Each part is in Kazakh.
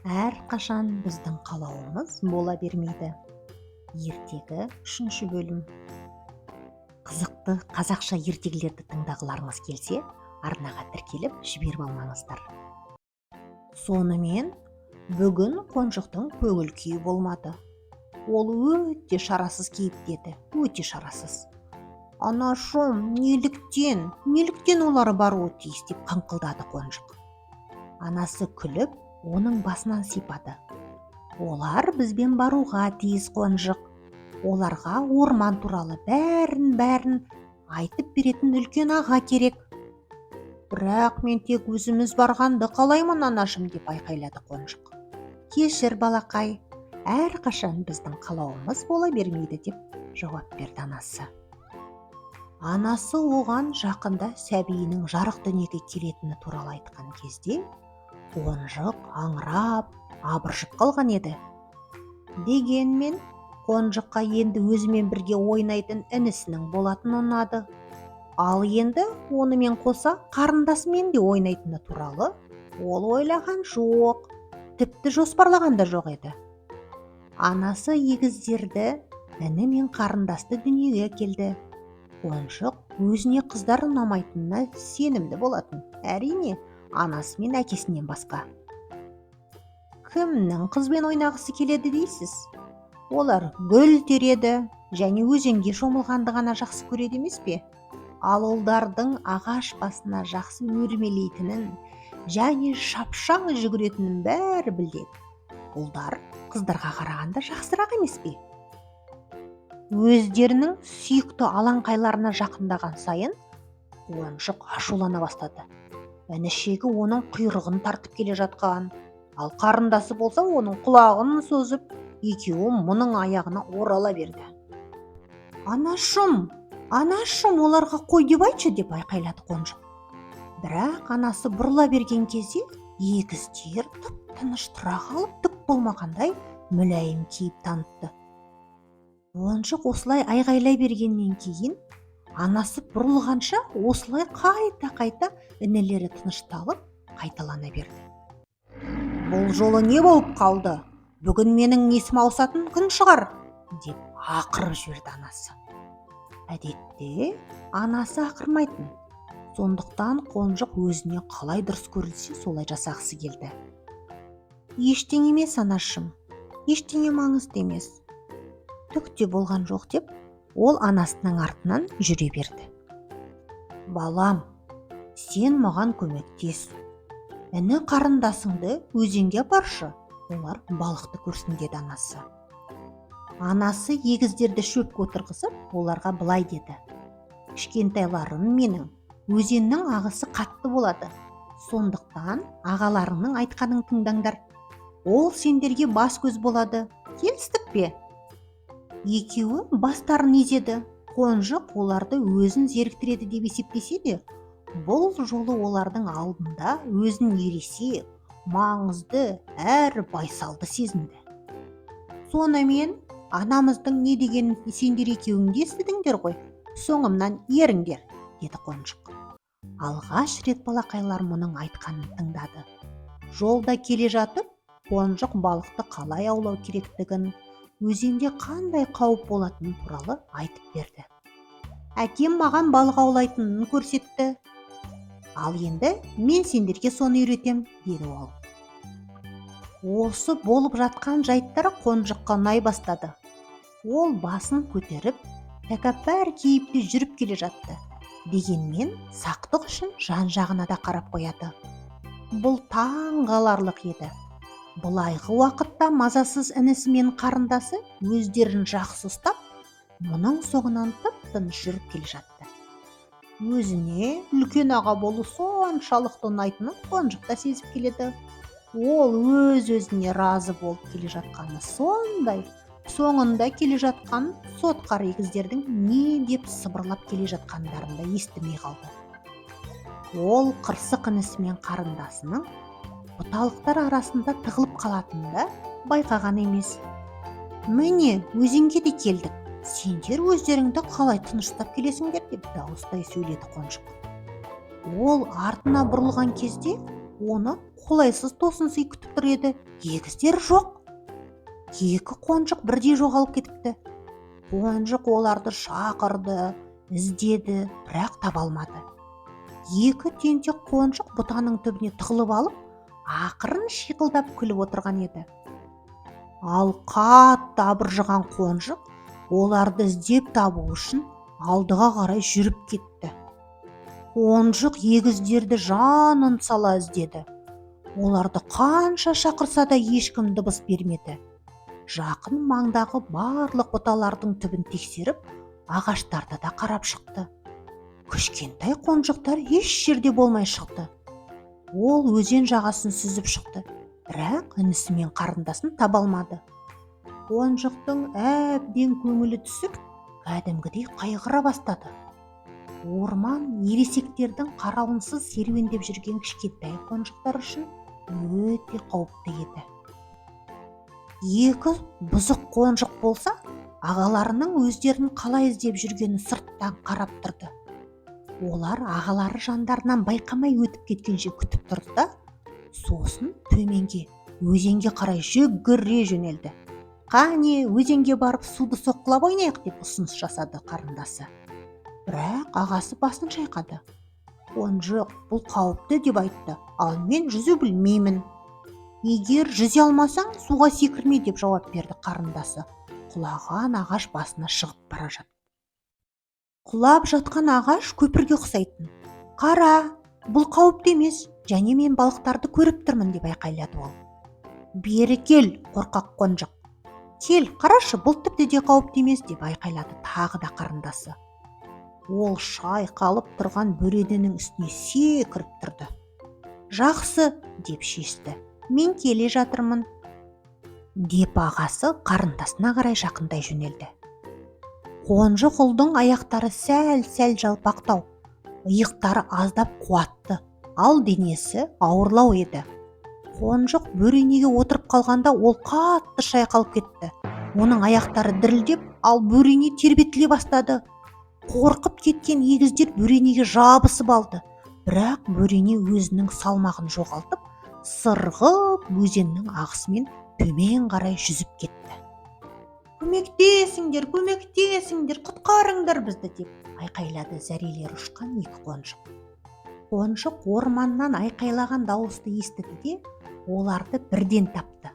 Әрқашан біздің қалауымыз бола бермейді. Ертегі 3 бөлім. Қызықты қазақша ертегілерді тыңдағыларыңыз келсе, арнаға тіркеліп жіберіп алмаңыздар. Сонымен, бүгін Қонжықтың көңіл күйі болмады. Ол өте шарасыз кейіптеді, өте шарасыз. Анашым, неліктен олар баруы тиіс деп қыңқылдады Қонжық. Анасы күліп, оның басынан сипады. Олар бізбен баруға тиіс, Қонжық. Оларға орман туралы бәрін айтып беретін үлкен аға керек. Бірақ мен тек өзіміз барғанды қалаймын, анашым, деп айқайлады Қонжық. Кешір, балақай, әрқашан біздің қалауымыз бола бермейді, деп жауап берді анасы. Анасы оған жақында сәбиінің жарық дүниеге келетіні туралы айтқан кезде, Қонжық аңырап, абыржып қалған еді. Дегенмен, Қонжыққа енді өзімен бірге ойнайтын інісінің болатын ұнады. Ал енді онымен қоса қарындасымен де ойнайтыны туралы ол ойлаған жоқ, тіпті жоспарлаған да жоқ еді. Анасы егіздерді, іні мен қарындасты дүниеге келді. Қонжық өзіне қыздар ұнамайтынына сенімді болатын. Әрине, анасы мен әкесінен басқа. Кімнің қызбен ойнағысы келеді дейсіз? Олар гүл тереді және өзенге шомылғанды ғана жақсы көреді емес пе? Ал ұлдардың ағаш басына жақсы өрмелейтінін және шапшаң жүгіретінін бәрі біледі. Ұлдар қыздарға қарағанда жақсырақ емес пе? Өздерінің сүйікті алаңқайларына жақындаған сайын Қонжық ашулана бастады. Інішегі оның құйрығын тартып келе жатқан, ал қарындасы болса оның құлағын созып, екеуі мұның аяғына орала берді. Анашым, оларға қой деп айтшы, деп айқайлады Қонжық. Бірақ анасы бұрыла берген кезде егіздер тып-тыныш тұра қалып, түк болмағандай мүләйім кейіп танытты. Қонжық осылай айғайлай бергеннен кейін, анасы бұрылғанша осылай қайта інілері тынышталып, қайталана берді. Бұл жолы не болып қалды? Бүгін менің есім ауысатын күн шығар, деп ақырып жіберді анасы. Әдетте, анасы ақырмайтын. Сондықтан Қонжық өзіне қалай дұрыс көрілсе, солай жасағысы келді. Ештеңе емес, анашым, ештеңе маңызды емес. Түк те болған жоқ, деп ол анасының артынан жүре берді. Балам, сен маған көмектес. Іні қарындасыңды өзенге апаршы, олар балықты көрсін, деді анасы. Анасы егіздерді шөпке отырғызып, оларға былай деді. Кішкентайларым менің, өзеннің ағысы қатты болады. Сондықтан ағаларыңның айтқанын тыңдаңдар. Ол сендерге бас көз болады. Келістік пе? Екеуі бастарын изеді. Қонжық оларды өзін зеріктіреді деп есептесе де, бұл жолы олардың алдында өзін ересек, маңызды әрі байсалды сезінді. Сонымен, анамыздың не дегенін сендер екеуің де естідіңдер ғой, соңымнан еріңдер, деді Қонжық. Алғаш рет балақайлар мұның айтқанын тыңдады. Жолда келе жатып, Қонжық балықты қалай аулау керектігін, өзенде қандай қауіп болатыны туралы айтып берді. Әкем маған балық аулайтынын көрсетті. Ал енді мен сендерге соны үйретем, деді ол. Осы болып жатқан жайттар Қонжыққа ұнай бастады. Ол басын көтеріп, тәкаппар кейіпте жүріп келе жатты. Дегенмен, сақтық үшін жан-жағына да қарап қояды. Бұл таң қаларлық еді. Былайғы уақытта мазасыз інісі мен қарындасы өздерін жақсы ұстап, мұның соңынан тып-тыныш жүріп келе жатты. Өзіне үлкен аға болу соншалықты ұнайтынын Қонжық та сезіп келеді. Ол өз-өзіне разы болып келе жатқаны сондай, соңында келе жатқан сотқар егіздердің не деп сыбырлап келе жатқандарын да естімей қалды. Ол қырсық інісі мен қарындасының бұталықтар арасында тығылып қалатынын да байқаған емес. Міне, өзенге де келдік. Сендер өздеріңді қалай тыныштап келесіңдер, деп дауыстай сөйледі Қонжық. Ол артына бұрылған кезде оны қолайсыз тосынсый күтіп тұр еді. Егіздер жоқ. Екі қонжық бірдей жоғалып кетіпті. Қонжық оларды шақырды, іздеді, бірақ таба алмады. Екі тентек қонжық бұтаның түбіне тығылып алып, ақырын шиқылдап күліп отырған еді. Ал қатты абыржыған қонжық оларды іздеп табу үшін алдыға қарай жүріп кетті. Қонжық егіздерді жанын сала іздеді. Оларды қанша шақырса да ешкім дыбыс бермеді. Жақын маңдағы барлық бұталардың түбін тексеріп, ағаштарды да қарап шықты. Кішкентай қонжықтар еш жерде болмай шықты. Ол өзен жағасын сүзіп шықты, бірақ інісі мен қарындасын таба алмады. Қонжықтың әбден көңілі түсіп, кәдімгідей қайғыра бастады. Орман ересектердің қарауынсыз серуендеп жүрген кішкентай қонжықтар үшін өте қауіпті еді. Екі бұзық қонжық болса, ағаларының өздерін қалай іздеп жүргенін сырттан қарап тұрды. Олар ағалары жандарынан байқамай өтіп кеткенше күтіп тұрды да, сосын төменге, өзенге қарай жүгіре жөнелді. Қане, өзенге барып суды соққылап ойнайық деп ұсыныс жасады қарындасы. Бірақ ағасы басын шайқады. Қонжық, бұл қауіпті деп айтты, ал мен жүзу білмеймін. Егер жүзе алмасаң, суға секірме деп жауап берді қарындасы. Құлаған ағаш басына шығып бара жатты. Құлап жатқан ағаш көпірге ұқсайтын. Қара, бұл қауіпті емес, және мен балықтарды көріп тұрмын деп айқайлады ол. Бері кел, қорқақ қонжық. Кел, қарашы, бұл тіпті де қауіпті емес деп айқайлады тағы да қарындасы. Ол шайқалып тұрған бөрененің үстіне секіріп тұрды. Жақсы деп шешті. Мен келе жатырмын деп ағасы қарындасына қарай жақындай жөнелді. Қонжық ұлдың аяқтары сәл-сәл жалпақтау, иықтары аздап қуатты, ал денесі ауырлау еді. Қонжық бөренеге отырып қалғанда ол қатты шайқалып кетті. Оның аяқтары дірілдеп, ал бөрене тербетіле бастады. Қорқып кеткен егіздер бөренеге жабысып алды, бірақ бөрене өзінің салмағын жоғалтып, сырғып өзеннің ағысымен төмен қарай жүзіп кетті. Көмектесіңдер, көмектесіңдер, құтқарыңдар бізді деп айқайлады зәрелері ұшқан екі қонжық. Қонжық орманнан айқайлаған дауысты естіді де, оларды бірден тапты.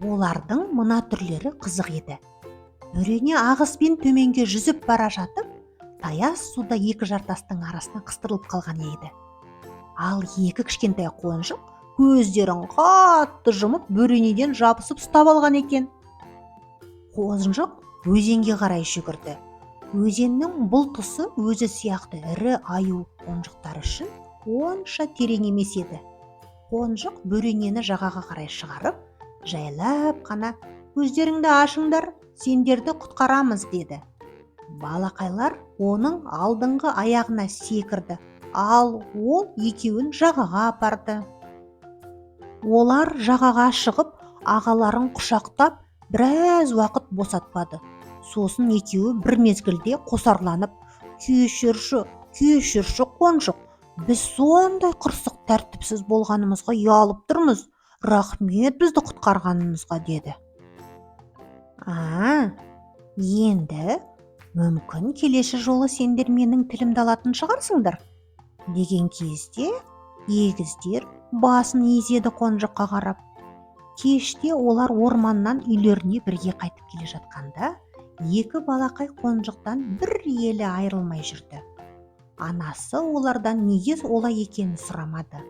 Олардың мына түрлері қызық еді. Бөрене ағыспен төменге жүзіп бара жатып, таяз суда екі жартастың арасына қыстырылып қалған еді. Ал екі кішкентай қонжық көздерін қатты жұмып бөренеден жабысып ұстап алған екен. Қонжық өзенге қарай жүгірді. Өзеннің бұл тұсы өзі сияқты ірі аю қонжықтар үшін онша терең емес еді. Қонжық бөренені жағаға қарай шығарып, жайлап қана көздеріңді ашыңдар, сендерді құтқарамыз деді. Балақайлар оның алдыңғы аяғына секірді, ал ол екеуін жағаға апарды. Олар жағаға шығып, ағаларын құшақтап, біраз уақыт босатпады. Сосын екеуі бір мезгілде қосарланып, кешірші қонжық, біз сондай қырсық тәртіпсіз болғанымызға ұялып тұрмыз, рахмет бізді құтқарғанымызға деді. Енді мүмкін келесі жолы сендер менің тілімді алатын шығарсыңдар деген кезде егіздер басын изеді қонжыққа қарап. Кеште олар орманнан үйлеріне бірге қайтып келе жатқанда, екі балақай қонжықтан бір елі айрылмай жүрді. Анасы олардан неге олай екенін сұрамады.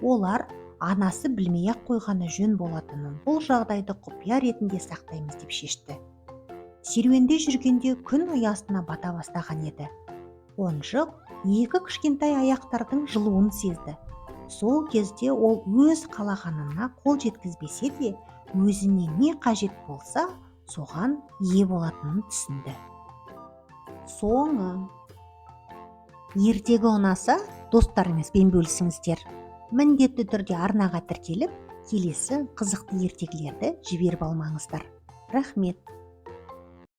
Олар анасы білмей-ақ қойғаны жөн болатынын, бұл жағдайды құпия ретінде сақтаймыз деп шешті. Серуенде жүргенде күн ұясына бата бастаған еді. Қонжық екі кішкентай аяқтардың жылуын сезді. Сол кезде ол өз қалағанына қол жеткізбесе де, өзіне не қажет болса, соған ие болатынын түсінді. Соңы. Ертегі ұнаса, достарыңызбен бөлісіңіздер. Міндетті түрде арнаға тіркеліп, келесі қызықты ертегілерді жіберіп алмаңыздар. Рахмет.